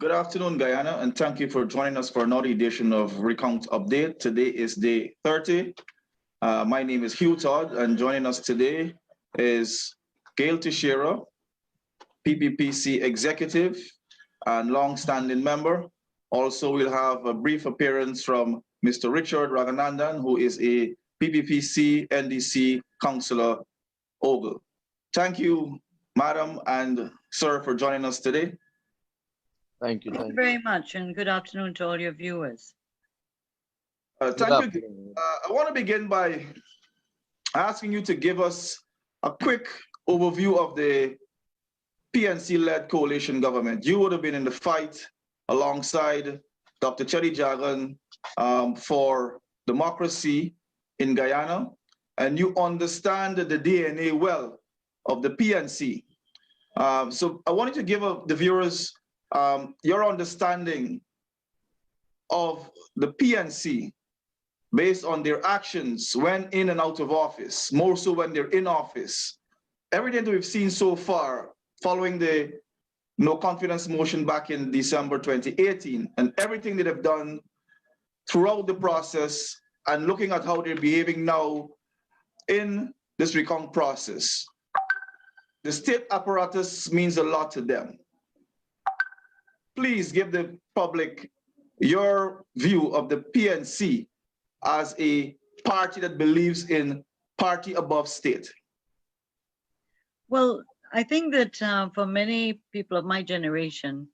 Good afternoon, Guyana, and thank you for joining us for another edition of Recount Update. Today is day 30. My name is Hugh Todd, and joining us today is Gail Teixeira, PPPC executive and long-standing member. Also, we'll have a brief appearance from Mr. Richard Raghunandan, who is a PPPC NDC councillor Ogle. Thank you, madam and sir, for joining us today. Thank you. Thank you very much, and good afternoon to all your viewers. Thank you. I want to begin by asking you to give us a quick overview of the PNC-led coalition government. You would have been in the fight alongside Dr. Chedi Jagan for democracy in Guyana, and you understand the DNA well of the PNC. So I wanted to give the viewers your understanding of the PNC based on their actions when in and out of office, more so when they're in office. Everything that we've seen so far following the no confidence motion back in December 2018, and everything that they've done throughout the process and looking at how they're behaving now in this recount process. The state apparatus means a lot to them. Please give the public your view of the PNC as a party that believes in party above state. Well, I think that for many people of my generation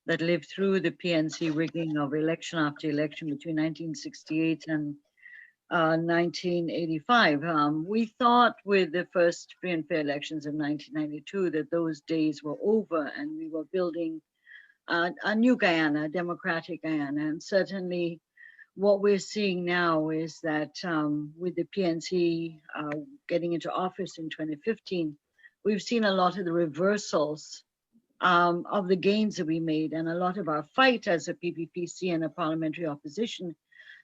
that lived through the PNC rigging of election after election between 1968 and 1985, we thought with the first free and fair elections of 1992 that those days were over and we were building a new Guyana, a democratic Guyana. And certainly what we're seeing now is that with the PNC getting into office in 2015, we've seen a lot of the reversals of the gains that we made, and a lot of our fight as a PPPC and a parliamentary opposition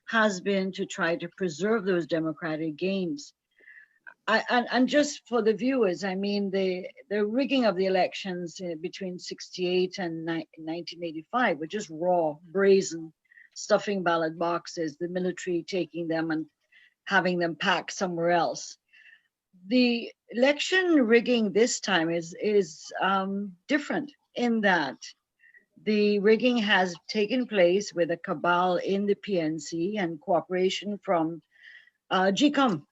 has been to try to preserve those democratic gains. And just for the viewers, I mean, the rigging of the elections between 68 and 1985 were just raw, brazen, stuffing ballot boxes, the military taking them and having them packed somewhere else. The election rigging this time is different in that the rigging has taken place with a cabal in the PNC and cooperation from GCOM,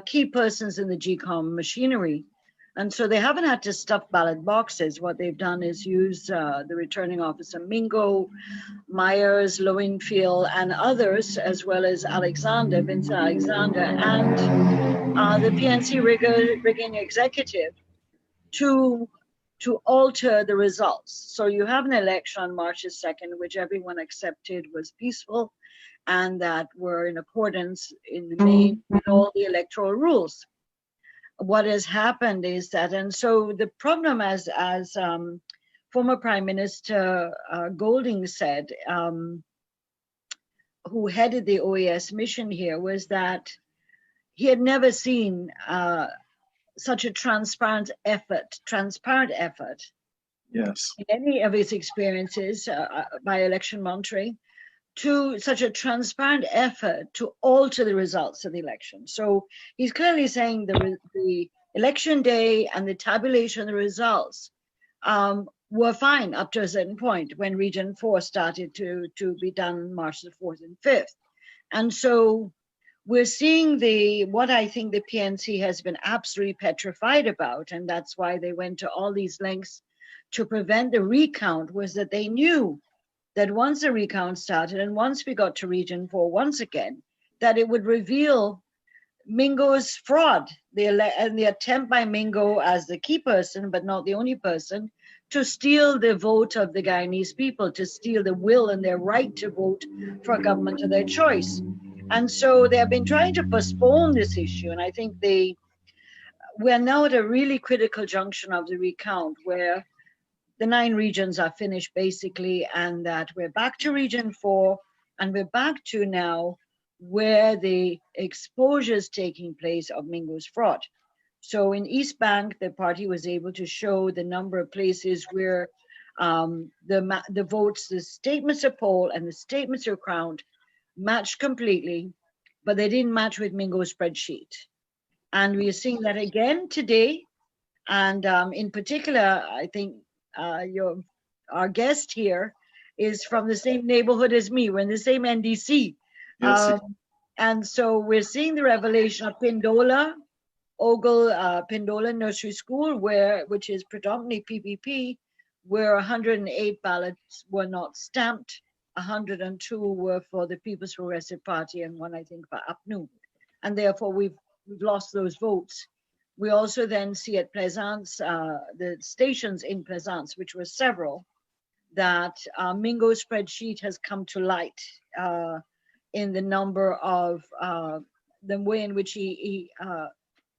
key persons in the GCOM machinery. And so they haven't had to stuff ballot boxes. What they've done is use the returning officer Mingo, Myers, Lowenfield, and others, as well as Alexander, Vincent Alexander, and the PNC rigging executive to alter the results. So you have an election on March 2nd, which everyone accepted was peaceful and that were in accordance in the main with all the electoral rules. What has happened is that, and so the problem, as former Prime Minister Golding said, who headed the OAS mission here, was that he had never seen such a transparent effort Yes. in any of his experiences by election monitoring, to such a transparent effort to alter the results of the election. So he's clearly saying the election day and the tabulation of the results were fine up to a certain point when Region 4 started to be done March the 4th and 5th. And so we're seeing what I think the PNC has been absolutely petrified about, and that's why they went to all these lengths to prevent the recount, was that they knew that once the recount started and once we got to Region 4 once again, that it would reveal Mingo's fraud, and the attempt by Mingo as the key person, but not the only person, to steal the vote of the Guyanese people, to steal the will and their right to vote for a government of their choice. And so they have been trying to postpone this issue, and I think we're now at a really critical junction of the recount where the 9 regions are finished basically, and that we're back to Region 4, and we're back to now where the exposure is taking place of Mingo's fraud. So in East Bank, the party was able to show the number of places where The votes, the statements of poll and the statements of Recount matched completely, but they didn't match with Mingo's spreadsheet. And we are seeing that again today. And in particular, I think our guest here is from the same neighborhood as me. We're in the same NDC. Yes. And so we're seeing the revelation of Pindola, Ogle, Pindola Nursery School, which is predominantly PPP, where 108 ballots were not stamped, 102 were for the People's Progressive Party, and one, I think, for APNU. And therefore, we've lost those votes. We also then see at Plaisance, the stations in Plaisance, which were several, that Mingo's spreadsheet has come to light in the number of the way in which he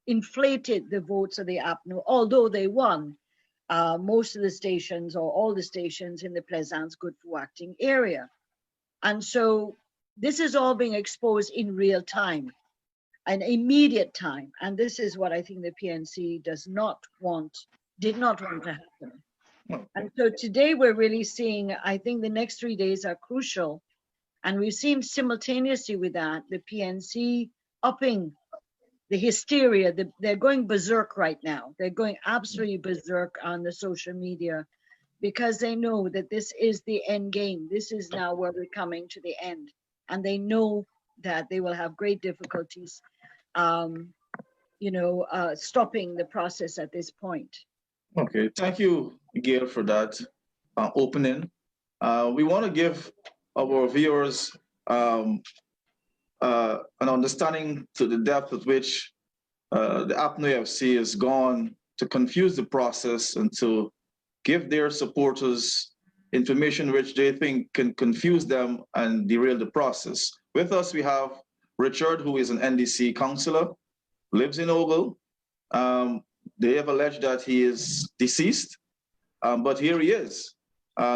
inflated the votes of the APNU, although they won most of the stations or all the stations in the Plaisance Good for Acting area. And so this is all being exposed in real time, an immediate time. And this is what I think the PNC did not want to happen. And so today we're really seeing, I think the next 3 days are crucial. And we've seen simultaneously with that, the PNC upping the hysteria. They're going berserk right now. They're going absolutely berserk on the social media because they know that this is the end game. This is now where we're coming to the end. And they know that they will have great difficulties, stopping the process at this point. Okay, thank you, Gail, for that opening. We want to give our viewers an understanding to the depth at which the APNU FC has gone to confuse the process and to give their supporters information which they think can confuse them and derail the process. With us, we have Richard, who is an NDC councillor, lives in Ogle. They have alleged that he is deceased, but here he is.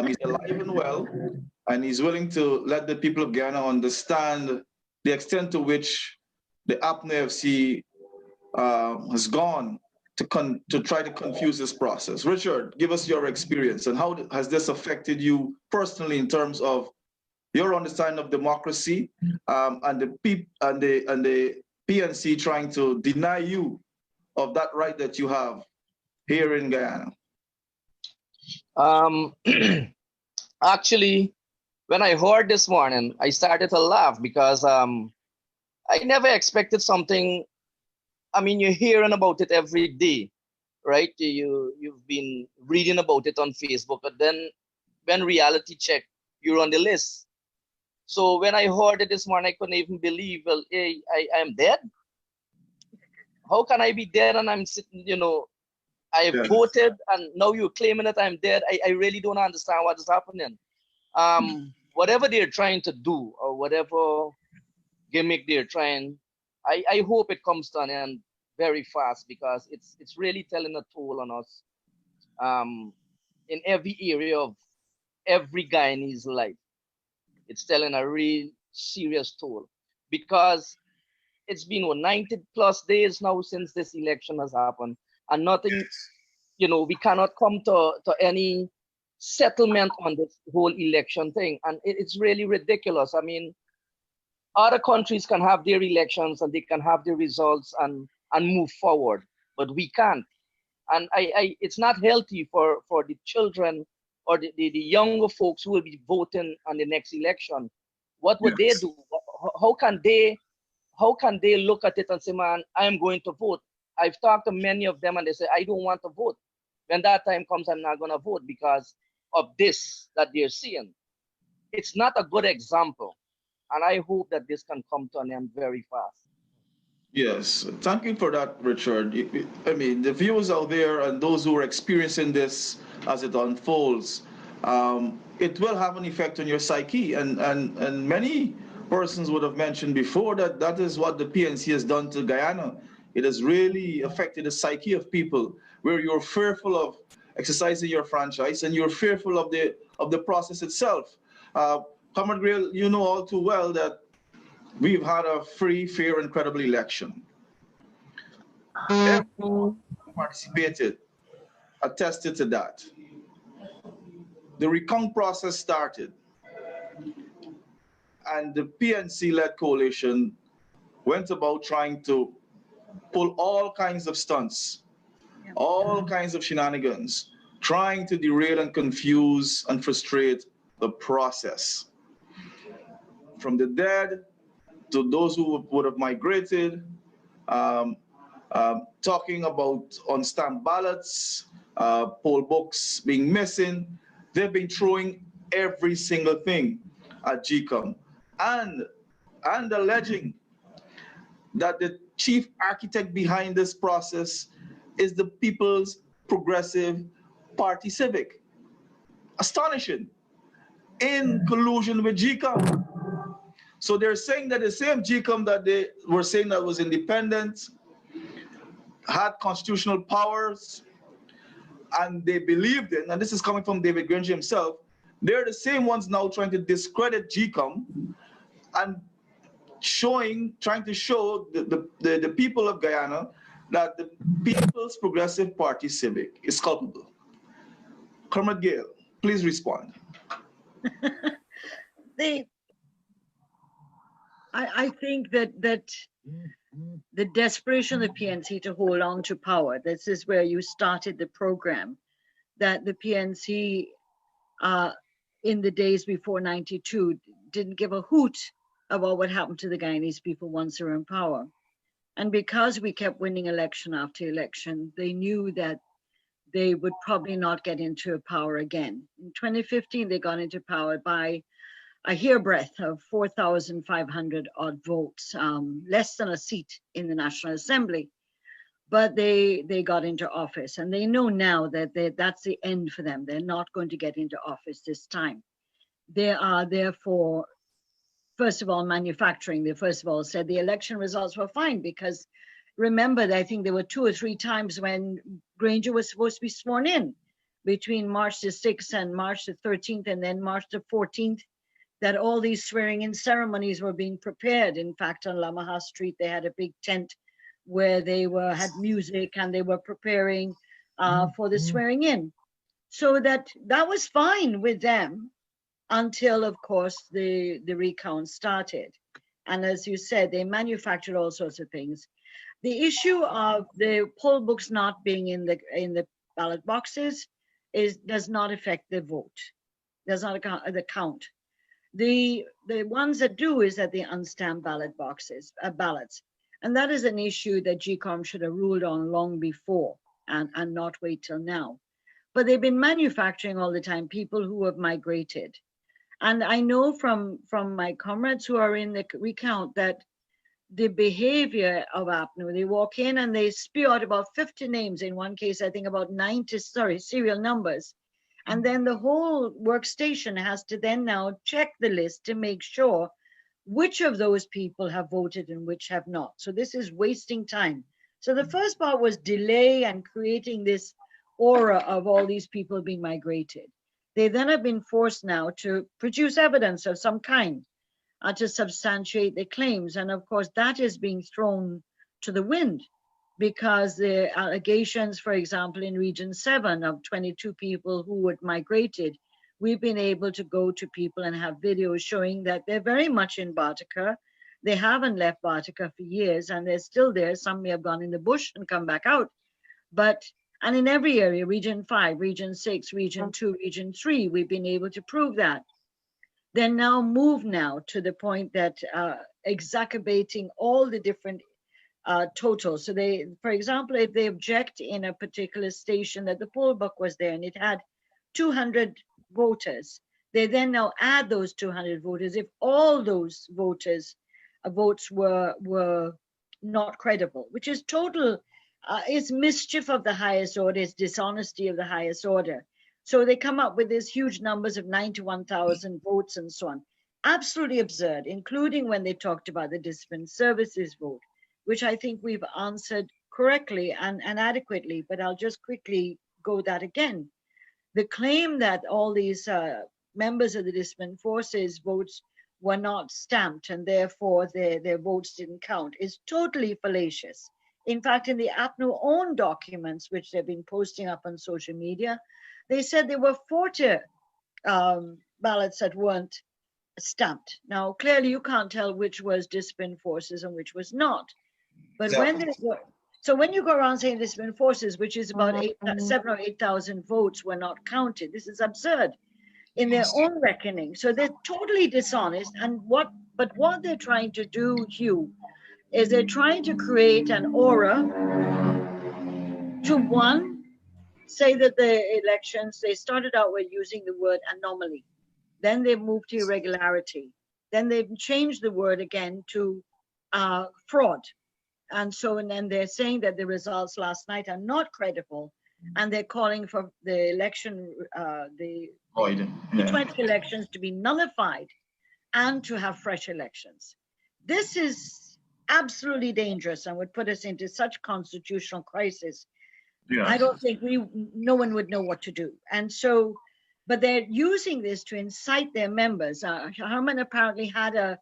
He's alive and well, and he's willing to let the people of Guyana understand the extent to which the APNU FC has gone to try to confuse this process. Richard, give us your experience, and how has this affected you personally in terms of your understanding of democracy and the PNC trying to deny you of that right that you have here in Guyana? Actually, when I heard this morning, I started to laugh because I never expected something. I mean, you're hearing about it every day, right? You've been reading about it on Facebook, but then when reality check, you're on the list. So when I heard it this morning, I couldn't even believe, well, hey, I'm dead. How can I be dead and I'm sitting, I voted and now you're claiming that I'm dead? I really don't understand what is happening. Whatever they're trying to do or whatever gimmick they're trying, I hope it comes to an end very fast because it's really telling a toll on us in every area of every Guyanese life. It's telling a real serious toll because it's been 90 plus days now since this election has happened and nothing, we cannot come to any settlement on this whole election thing. And it's really ridiculous. I mean, other countries can have their elections and they can have their results and move forward, but we can't. And it's not healthy for the children or the younger folks who will be voting on the next election. What would they do? How can they look at it and say, man, I'm going to vote? I've talked to many of them and they say, I don't want to vote. When that time comes, I'm not going to vote because of this that they're seeing. It's not a good example. And I hope that this can come to an end very fast. Yes, thank you for that, Richard. I mean, the viewers out there and those who are experiencing this as it unfolds, it will have an effect on your psyche. And many persons would have mentioned before that is what the PNC has done to Guyana. It has really affected the psyche of people where you're fearful of exercising your franchise and you're fearful of the process itself. Comrade Gail, you know all too well that we've had a free, fair, and credible election. Everyone who participated attested to that. the recount process started, and the PNC-led coalition went about trying to pull all kinds of stunts, all kinds of shenanigans, trying to derail and confuse and frustrate the process. From the dead to those who would have migrated, talking about unstamped ballots, poll books being missing. They've been throwing every single thing at GCOM and alleging that the chief architect behind this process is the People's Progressive Party Civic. Astonishing. In collusion with GCOM. So they're saying that the same GCOM that they were saying that was independent, had constitutional powers, and they believed in, and this is coming from David Granger himself, they're the same ones now trying to discredit GCOM and trying to show the people of Guyana that the People's Progressive Party Civic is culpable. Comrade Gail, please respond. I think that the desperation of the PNC to hold on to power, this is where you started the program, that the PNC in the days before 92 didn't give a hoot about what happened to the Guyanese people once they were in power. And because we kept winning election after election, they knew that they would probably not get into power again. In 2015, they got into power by a hairbreadth of 4,500 odd votes, less than a seat in the National Assembly. But they got into office, and they know now that that's the end for them. They're not going to get into office this time. They are therefore, first of all, manufacturing. They first of all said the election results were fine, because remember that I think there were 2 or 3 times when Granger was supposed to be sworn in between March the 6th and March the 13th and then March the 14th, that all these swearing in ceremonies were being prepared. In fact, on Lamaha Street, they had a big tent where they had music and they were preparing for the swearing in. So that was fine with them until, of course, the recount started. And as you said, they manufactured all sorts of things. The issue of the poll books not being in the ballot boxes does not affect the vote, does not account the count. The ones that do is at the unstamped ballot boxes, ballots. And that is an issue that GCOM should have ruled on long before and not wait till now. But they've been manufacturing all the time people who have migrated. And I know from my comrades who are in the recount that the behavior of APNU, they walk in and they spew out about 50 names. In one case, I think about 90, serial numbers. And then the whole workstation has to then now check the list to make sure which of those people have voted and which have not. So this is wasting time. So the first part was delay and creating this aura of all these people being migrated. They then have been forced now to produce evidence of some kind to substantiate their claims. And of course, that is being thrown to the wind, because the allegations, for example, in Region 7 of 22 people who had migrated, we've been able to go to people and have videos showing that they're very much in Bartica. They haven't left Bartica for years and they're still there. Some may have gone in the bush and come back out. And in every area, Region 5, Region 6, Region 2, Region 3, we've been able to prove that. They're now moved to the point that exacerbating all the different totals. So they, for example, if they object in a particular station that the poll book was there and it had 200 voters, they then now add those 200 voters if all those votes were not credible, which is total, is mischief of the highest order, it's dishonesty of the highest order. So they come up with these huge numbers of 91,000 votes and so on. Absolutely absurd, including when they talked about the discipline services vote, which I think we've answered correctly and adequately, but I'll just quickly go that again. The claim that all these members of the discipline forces votes were not stamped and therefore their votes didn't count is totally fallacious. In fact, in the APNU own documents, which they've been posting up on social media, they said there were 40 ballots that weren't stamped. Now, clearly you can't tell which was disciplined forces and which was not. But when you go around saying disciplined forces, which is about 7,000 or 8,000 votes were not counted, this is absurd in their own reckoning. So they're totally dishonest. And what they're trying to do, Hugh, is they're trying to create an aura to, one, say that the elections, they started out with using the word anomaly. Then they moved to irregularity. Then they've changed the word again to fraud. And then they're saying that the results last night are not credible, and they're calling for the election, the 20 elections to be nullified and to have fresh elections. This is absolutely dangerous and would put us into such constitutional crisis. Yes. I don't think no one would know what to do. And so, but they're using this to incite their members. Herman apparently had a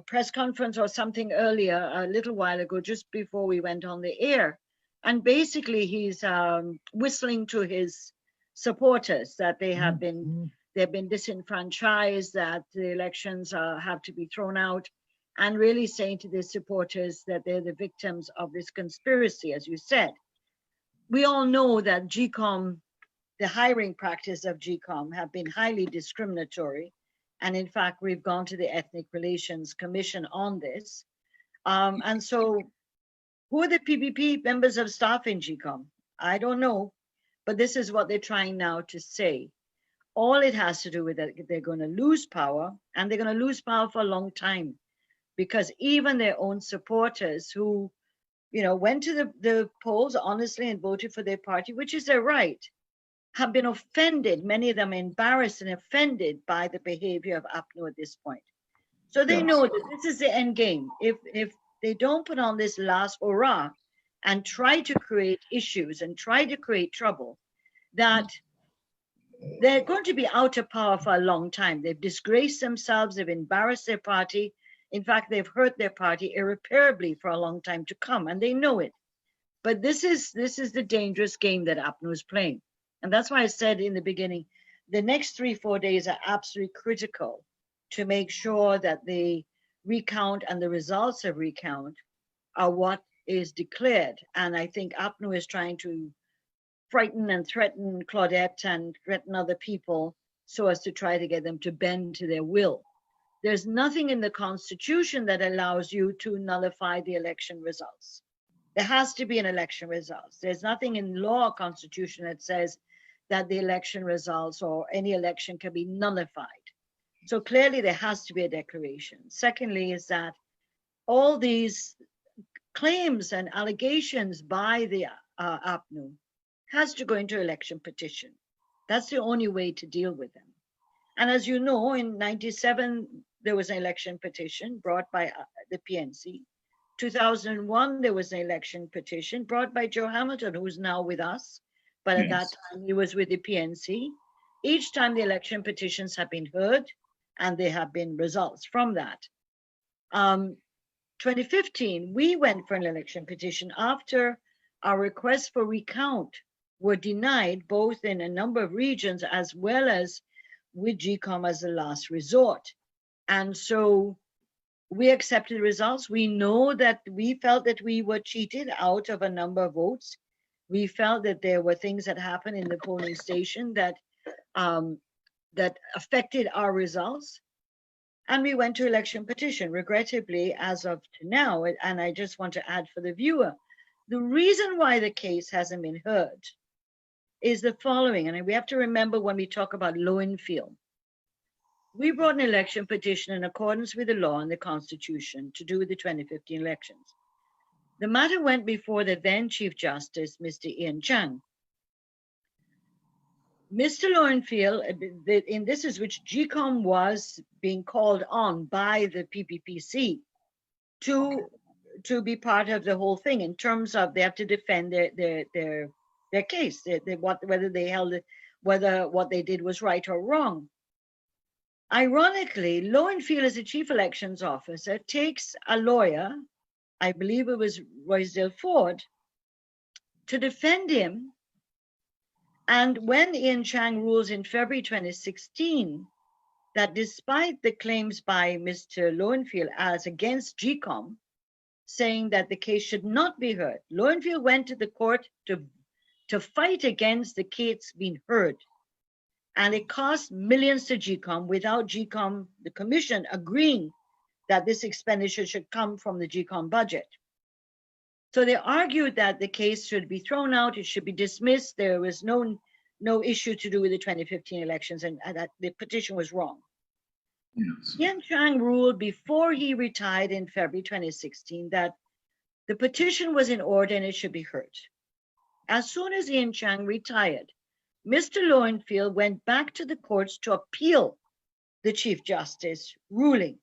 press conference or something earlier, a little while ago, just before we went on the air. And basically he's whistling to his supporters that they've been disenfranchised, that the elections have to be thrown out, and really saying to their supporters that they're the victims of this conspiracy, as you said. We all know that GCOM, the hiring practice of GCOM, have been highly discriminatory. And in fact, we've gone to the Ethnic Relations Commission on this. And so who are the PPP members of staff in GCOM? I don't know, but this is what they're trying now to say. All it has to do with that, they're going to lose power, and they're going to lose power for a long time, because even their own supporters who, went to the polls honestly and voted for their party, which is their right, have been offended, many of them embarrassed and offended by the behavior of APNU at this point. So they know that this is the end game. If they don't put on this last hurrah and try to create issues and try to create trouble, that they're going to be out of power for a long time. They've disgraced themselves, they've embarrassed their party. In fact, they've hurt their party irreparably for a long time to come, and they know it. But this is the dangerous game that APNU is playing. And that's why I said in the beginning, the next 3-4 days are absolutely critical to make sure that the recount and the results of recount are what is declared. And I think APNU is trying to frighten and threaten Claudette and threaten other people so as to try to get them to bend to their will. There's nothing in the Constitution that allows you to nullify the election results. There has to be an election results. There's nothing in law or Constitution that says that the election results or any election can be nullified. So clearly there has to be a declaration. Secondly is that all these claims and allegations by the APNU has to go into election petition. That's the only way to deal with them. And as you know, in 97, there was an election petition brought by the PNC. 2001, there was an election petition brought by Joe Hamilton, who's now with us, but at that time he was with the PNC. Each time the election petitions have been heard, and there have been results from that. 2015, we went for an election petition after our requests for recount were denied, both in a number of regions as well as with GCOM as a last resort. And so we accepted the results. We know that we felt that we were cheated out of a number of votes. We felt that there were things that happened in the polling station that that affected our results. And we went to election petition. Regrettably, as of now, and I just want to add for the viewer, the reason why the case hasn't been heard is the following, and we have to remember when we talk about Lowenfield. We brought an election petition in accordance with the law and the Constitution to do with the 2015 elections. The matter went before the then Chief Justice, Mr. Ian Chang. Mr. Lowenfield, in this is which GCOM was being called on by the PPPC to be part of the whole thing in terms of they have to defend their case, whether they held it, whether what they did was right or wrong. Ironically, Lowenfield, as a chief elections officer, takes a lawyer, I believe it was Rosedale Ford, to defend him And when Ian Chang rules in February 2016 that despite the claims by Mr. Lowenfield as against GCOM, saying that the case should not be heard, Lowenfield went to the court to fight against the case being heard. And it cost millions to GCOM without GCOM, the commission, agreeing that this expenditure should come from the GCOM budget. So they argued that the case should be thrown out, it should be dismissed. There was no issue to do with the 2015 elections, and that the petition was wrong. Yes. Ian Chang ruled before he retired in February 2016 that the petition was in order and it should be heard. As soon as Ian Chang retired, Mr. Lowenfield went back to the courts to appeal the Chief Justice ruling.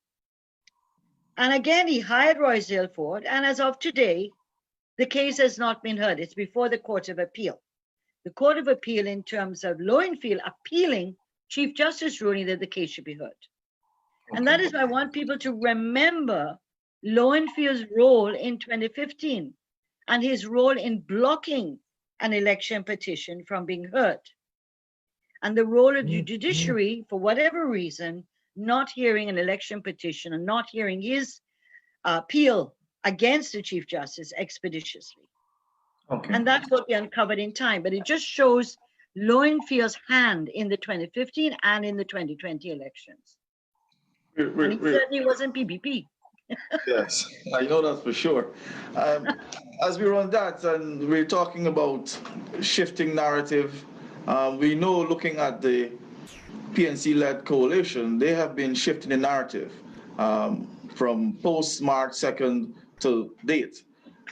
And again, he hired Royce Ilford, and as of today, the case has not been heard. It's before the Court of Appeal. The Court of Appeal, in terms of Lowenfield appealing Chief Justice ruling that the case should be heard. Okay. And that is why I want people to remember Lowenfield's role in 2015 and his role in blocking an election petition from being heard. And the role of the judiciary, for whatever reason, not hearing an election petition and not hearing his appeal against the Chief Justice expeditiously. Okay. And that will be uncovered in time, but it just shows Lowenfield's hand in the 2015 and in the 2020 elections. And it certainly wasn't PPP. Yes, I know that for sure. As we run that, and we're talking about shifting narrative, we know, looking at the PNC-led coalition, they have been shifting the narrative from post-March 2nd to date.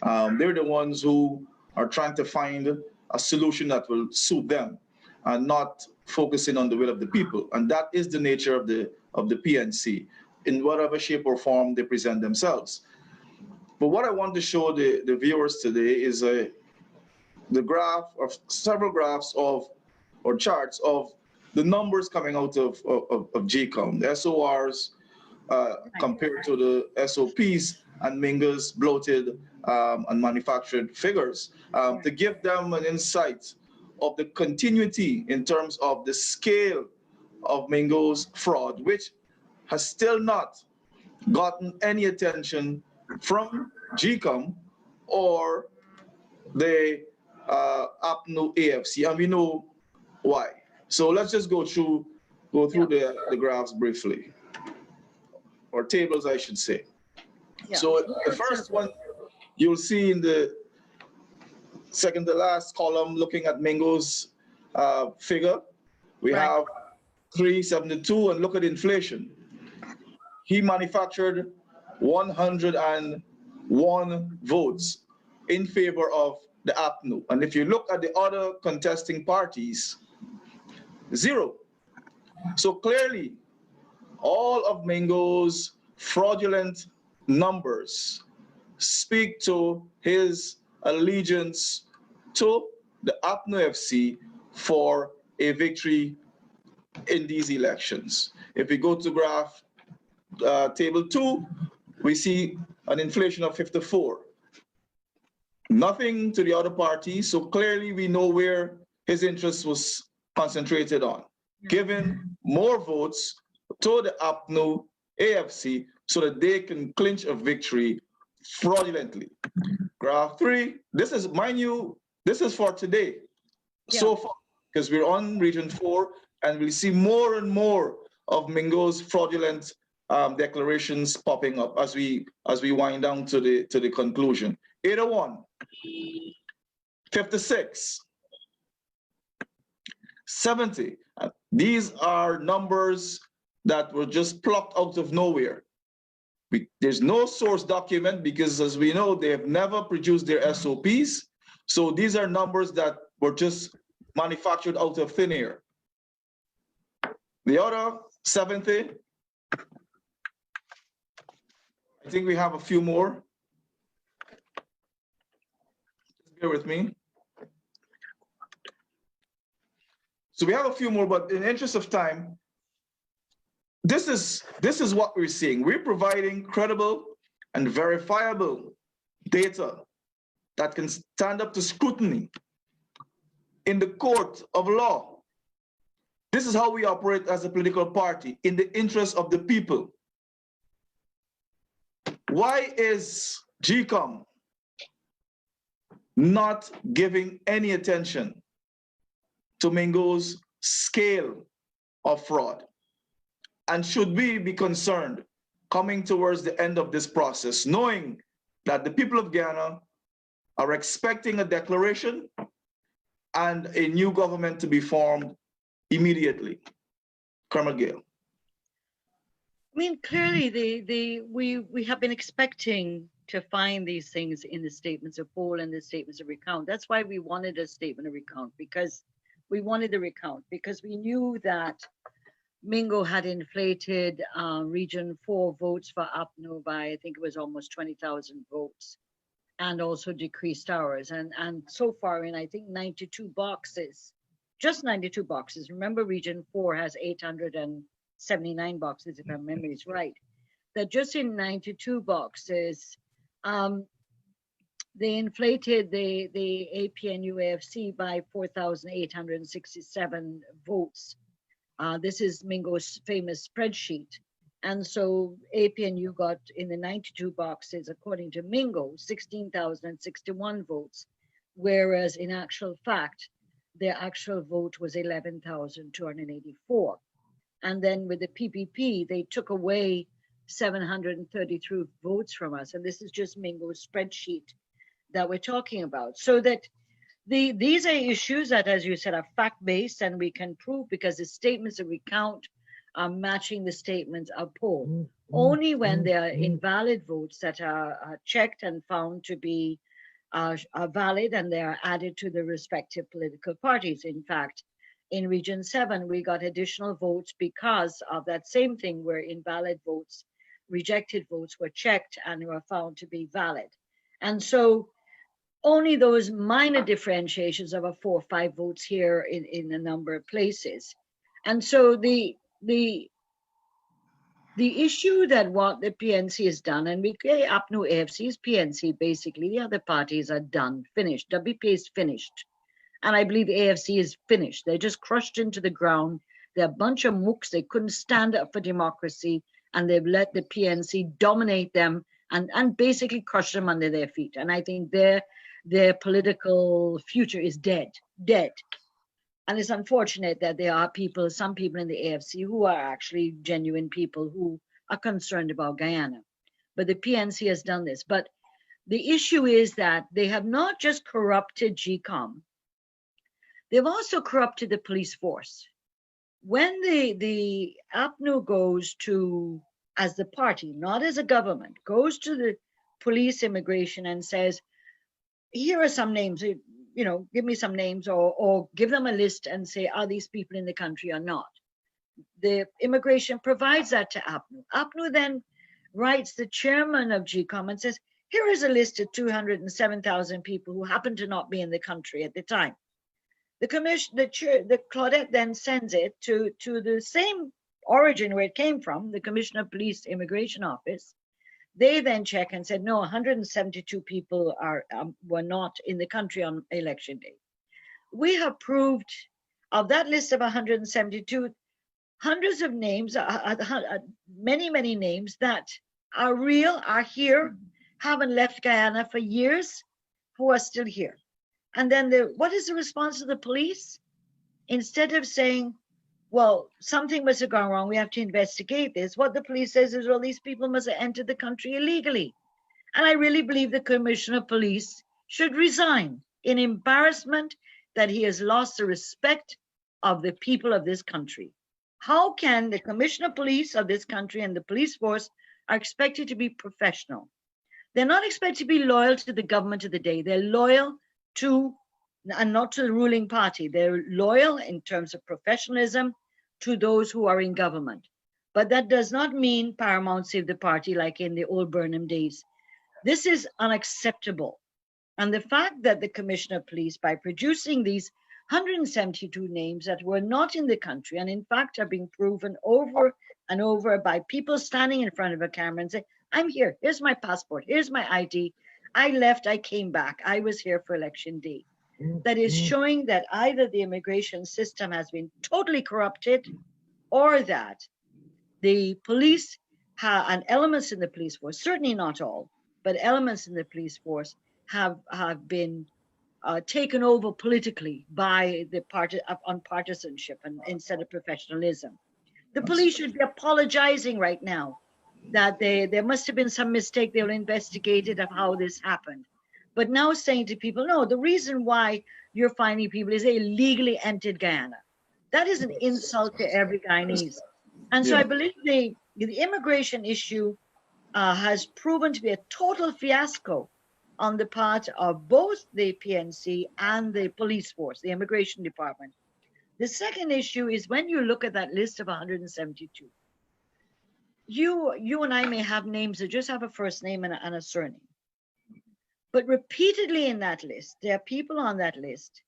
They're the ones who are trying to find a solution that will suit them and not focusing on the will of the people. And that is the nature of the PNC, in whatever shape or form they present themselves. But what I want to show the viewers today is the graph of several graphs of, or charts of, the numbers coming out of GCOM, the SORs compared to the SOPs and Minga's bloated and manufactured figures, to give them an insight of the continuity in terms of the scale of Mingo's fraud, which has still not gotten any attention from GCOM or the APNU AFC, and we know why. So let's just go through the graphs briefly, or tables, I should say. Yeah. So the first one you'll see in the second to last column, looking at Mingo's figure, we have 372, and look at inflation. He manufactured 101 votes in favor of the APNU. And if you look at the other contesting parties, 0. So clearly, all of Mingo's fraudulent numbers speak to his allegiance to the APNU FC for a victory in these elections. If we go to graph table 2, we see an inflation of 54. Nothing to the other parties, so clearly we know where his interest was concentrated on, giving more votes to the APNU AFC so that they can clinch a victory fraudulently. Graph 3, this is, mind you, this is for today, so far, because we're on region 4, and we'll see more and more of Mingo's fraudulent declarations popping up as we wind down to the conclusion. 801, 56, 70. These are numbers that were just plucked out of nowhere. There's no source document because, as we know, they have never produced their SOPs. So these are numbers that were just manufactured out of thin air. The other 70, I think we have a few more. Bear with me. So we have a few more, but in the interest of time, this is what we're seeing. We're providing credible and verifiable data that can stand up to scrutiny. in the court of law. This is how we operate as a political party, in the interest of the people. Why is GCOM not giving any attention to Mingo's scale of fraud? And should we be concerned coming towards the end of this process, knowing that the people of Guyana are expecting a declaration and a new government to be formed immediately? Colonel Gail. I mean, clearly, we have been expecting to find these things in the statements of poll and the statements of recount. That's why we wanted a statement of recount, because we wanted the recount, because we knew that Mingo had inflated Region 4 votes for APNU by, I think it was almost 20,000 votes, and also decreased ours. And so far in, I think, 92 boxes, just 92 boxes. Remember, Region 4 has 879 boxes, if my memory is right. That just in 92 boxes, they inflated the APNU-AFC by 4,867 votes. This is Mingo's famous spreadsheet. And so APNU got in the 92 boxes, according to Mingo, 16,061 votes, whereas in actual fact, their actual vote was 11,284. And then with the PPP, they took away 733 votes from us. And this is just Mingo's spreadsheet that we're talking about. So that these are issues that, as you said, are fact-based, and we can prove because the statements of recount are matching the statements of poll. Only when they are invalid votes that are checked and found to be are valid, and they are added to the respective political parties. In fact, in Region 7, we got additional votes because of that same thing, where invalid votes, rejected votes were checked and were found to be valid. And so only those minor differentiations of a 4 or 5 votes here in a number of places. And so the issue that what the PNC has done, and we say APNU AFC is PNC, basically the other parties are done, finished. WP is finished. And I believe the AFC is finished. They're just crushed into the ground. They're a bunch of mooks. They couldn't stand up for democracy, and they've let the PNC dominate them and basically crush them under their feet. And I think their political future is dead. And it's unfortunate that there are people, some people in the AFC who are actually genuine people who are concerned about Guyana. But the PNC has done this. But the issue is that they have not just corrupted GCOM, they've also corrupted the police force. When the APNU goes to, as the party, not as a government, goes to the police immigration and says, here are some names, you know, give me some names, or give them a list and say, are these people in the country or not? The immigration provides that to APNU. APNU then writes the chairman of GCOM and says, here is a list of 207,000 people who happen to not be in the country at the time. The Claudette then sends it to the same origin where it came from, the Commissioner of Police Immigration Office. They then check and said, no, 172 people were not in the country on election day. We have proved of that list of 172, hundreds of names, many names that are real, are here, haven't left Guyana for years, who are still here. And then what is the response of the police? Instead of saying, well, something must have gone wrong, we have to investigate this, what the police says is, well, these people must have entered the country illegally. And I really believe the Commissioner of Police should resign in embarrassment that he has lost the respect of the people of this country. How can the Commissioner of Police of this country and the police force are expected to be professional? They're not expected to be loyal to the government of the day. They're loyal to, and not to the ruling party. They're loyal in terms of professionalism to those who are in government. But that does not mean paramountcy of the party like in the old Burnham days. This is unacceptable. And the fact that the Commissioner of Police, by producing these 172 names that were not in the country, and in fact are being proven over and over by people standing in front of a camera and say, I'm here, here's my passport, here's my ID, I left, I came back, I was here for election day. that is showing that either the immigration system has been totally corrupted, or that the police and elements in the police force, certainly not all, but elements in the police force have been taken over politically by the party on partisanship and instead of professionalism. The police should be apologizing right now that there must have been some mistake. They'll investigate it of how this happened. But now saying to people, no, the reason why you're finding people is they illegally entered Guyana. That is an insult to every Guyanese. And so I believe the immigration issue has proven to be a total fiasco on the part of both the PNC and the police force, the immigration department. The second issue is when you look at that list of 172, you and I may have names that just have a first name and a surname. But repeatedly in that list, there are people on that list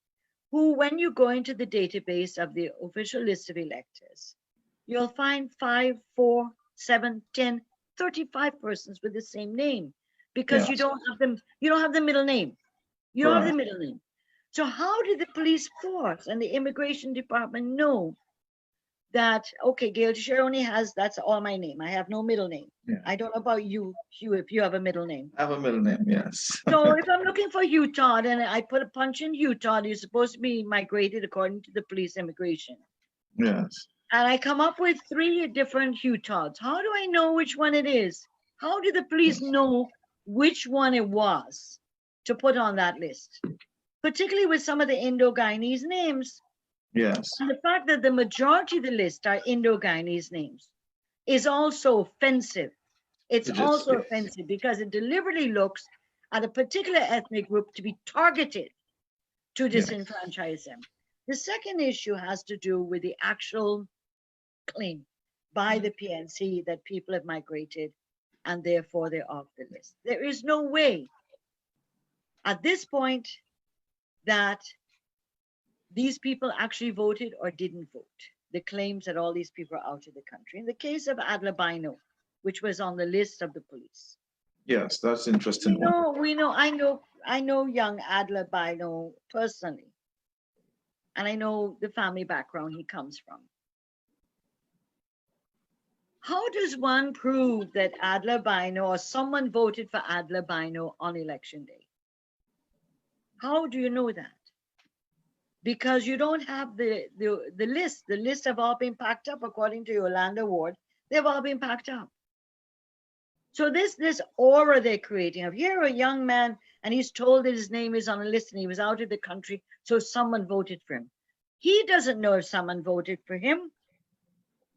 who, when you go into the database of the official list of electors, you'll find 5, 4, 7, 10, 35 persons with the same name, because you don't have them. You don't have the middle name. You don't have the middle name. So how did the police force and the immigration department know that, okay, Gail Teixeira only has, that's all my name. I have no middle name. I don't know about you, Hugh, if you have a middle name. I have a middle name, yes. So if I'm looking for Hugh Todd and I put a punch in Hugh Todd, you're supposed to be migrated according to the police immigration. Yes. And I come up with 3 different Hugh Todds. How do I know which one it is? How do the police know which one it was to put on that list? Particularly with some of the Indo-Guyanese names. Yes. And the fact that the majority of the list are Indo-Guyanese names is also offensive. It's also offensive because it deliberately looks at a particular ethnic group to be targeted to disenfranchise them. The second issue has to do with the actual claim by the PNC that people have migrated and therefore they're off the list. There is no way at this point that these people actually voted or didn't vote. The claims that all these people are out of the country. In the case of Adler Bino, which was on the list of the police. Yes, that's interesting. I know young Adler Bino personally. And I know the family background he comes from. How does one prove that Adler Bino or someone voted for Adler Bino on election day? How do you know that? Because you don't have the list. The lists have all been packed up according to Yolanda Ward. They've all been packed up. So this aura they're creating of here a young man and he's told that his name is on a list and he was out of the country, so someone voted for him. He doesn't know if someone voted for him.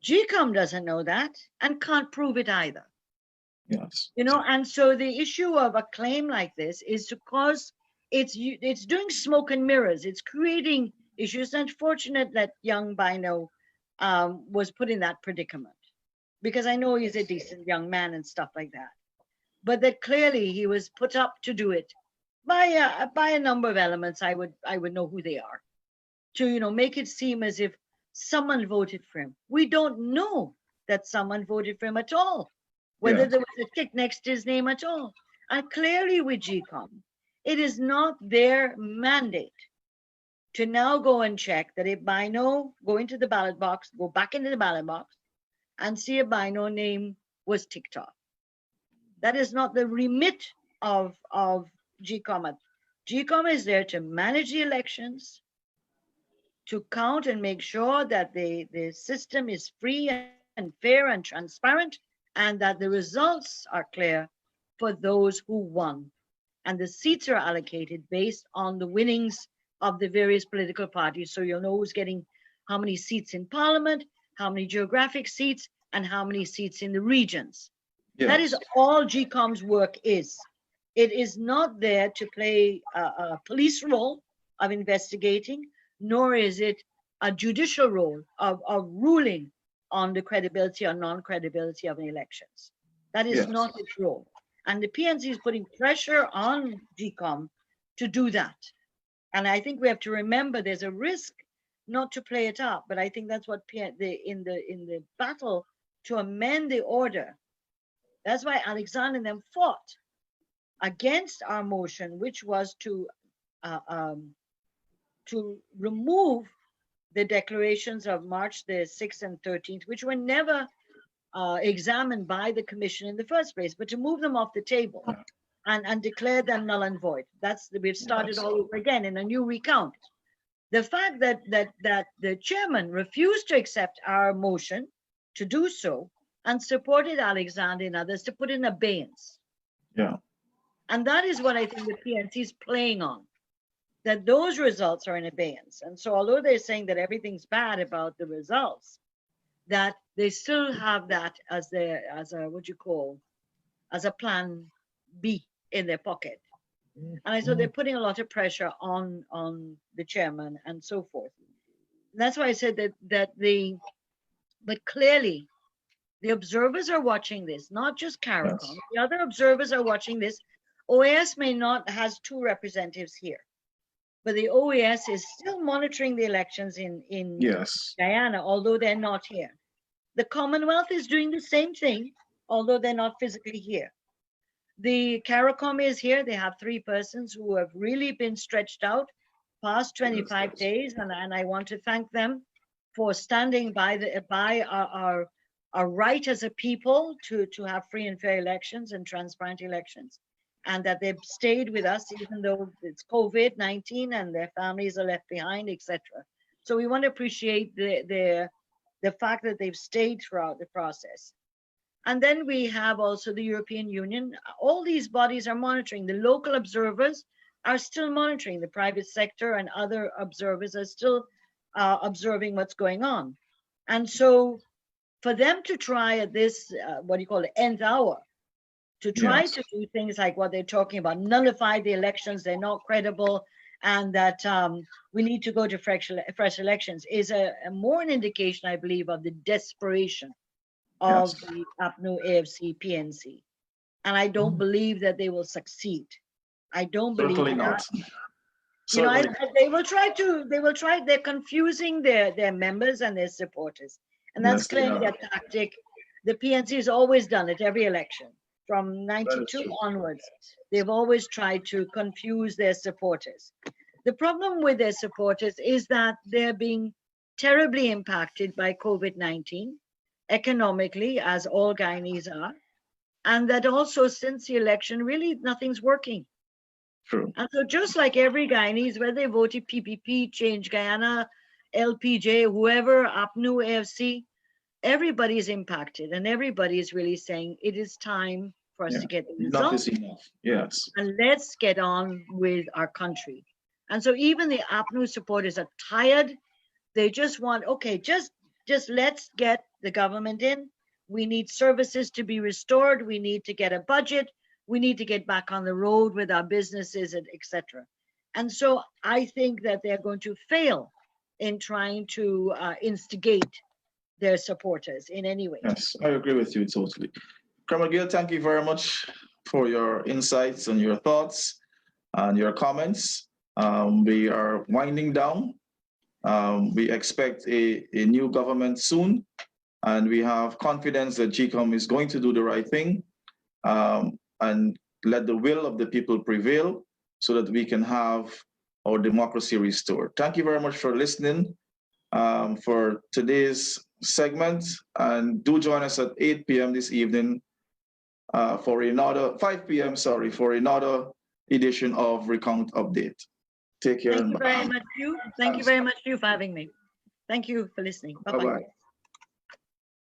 GCOM doesn't know that and can't prove it either. Yes. You know, and so the issue of a claim like this is to cause, it's doing smoke and mirrors. It's creating issues. It's unfortunate that young Bino was put in that predicament, because I know he's a decent young man and stuff like that. But that clearly he was put up to do it by a number of elements. I would know who they are, to, you know, make it seem as if someone voted for him. We don't know that someone voted for him at all, whether there was a tick next to his name at all. And clearly with GCOM, it is not their mandate to now go and check that if Bino go into the ballot box, go back into the ballot box and see a Bino name was ticked off. That is not the remit of GCOM. GCOM is there to manage the elections, to count and make sure that the system is free and fair and transparent, and that the results are clear for those who won. And the seats are allocated based on the winnings of the various political parties. So you'll know who's getting how many seats in parliament, how many geographic seats, and how many seats in the regions. Yes. That is all GCOM's work is. It is not there to play a police role of investigating, nor is it a judicial role of ruling on the credibility or non-credibility of the elections. That is not its role. And the PNC is putting pressure on GCOM to do that. And I think we have to remember there's a risk not to play it up, but I think that's what in the battle to amend the order, that's why Alexander and them fought against our motion, which was to to remove the declarations of March the 6th and 13th, which were never examined by the commission in the first place, but to move them off the table and declare them null and void. We've started all over again in a new recount. The fact that the chairman refused to accept our motion to do so and supported Alexander and others to put in abeyance. Yeah. And that is what I think the PNC is playing on, that those results are in abeyance. And so although they're saying that everything's bad about the results, that they still have that as a plan B in their pocket. And so they're putting a lot of pressure on the chairman and so forth. And that's why I said but clearly the observers are watching this, not just CARICOM. Yes. The other observers are watching this. OAS has 2 representatives here, but the OAS is still monitoring the elections in Guyana, although they're not here. The Commonwealth is doing the same thing, although they're not physically here. The CARICOM is here. They have 3 persons who have really been stretched out past 25 days, and I want to thank them for standing by our right as a people to have free and fair elections and transparent elections, and that they've stayed with us even though it's COVID-19 and their families are left behind, etc. So we want to appreciate the fact that they've stayed throughout the process. And then we have also the European Union. All these bodies are monitoring. The local observers are still monitoring. The private sector and other observers are still observing what's going on. And so for them to try at this, nth hour, to try to do things like what they're talking about, nullify the elections, they're not credible, and that we need to go to fresh elections, is more an indication, I believe, of the desperation of the APNU, AFC, PNC. And I don't believe that they will succeed. I don't believe Certainly that. Not. They will try, they're confusing their members and their supporters. And that's clearly their tactic. The PNC has always done it every election. From 92 onwards, they've always tried to confuse their supporters. The problem with their supporters is that they're being terribly impacted by COVID-19, economically, as all Guyanese are, and that also since the election, really nothing's working. True. And so just like every Guyanese, whether they voted PPP, Change Guyana, LPJ, whoever, APNU, AFC, everybody is impacted, and everybody is really saying it is time for us to get the results. Enough is enough. Yes. And let's get on with our country. And so even the APNU supporters are tired. They just want, okay, just let's get the government in. We need services to be restored. We need to get a budget. We need to get back on the road with our businesses, etc. And so I think that they're going to fail in trying to instigate their supporters in any way. Yes, I agree with you totally. Colonel Gail, thank you very much for your insights and your thoughts and your comments. We are winding down. We expect a new government soon, and we have confidence that GCOM is going to do the right thing and let the will of the people prevail so that we can have our democracy restored. Thank you very much for listening for today's segment, and do join us at 8 p.m. this evening for another 5 p.m. sorry, for another edition of Recount Update. Take care. Thank you very much, Hugh. Thank you very much, Hugh, for having me. Thank you for listening. Bye-bye.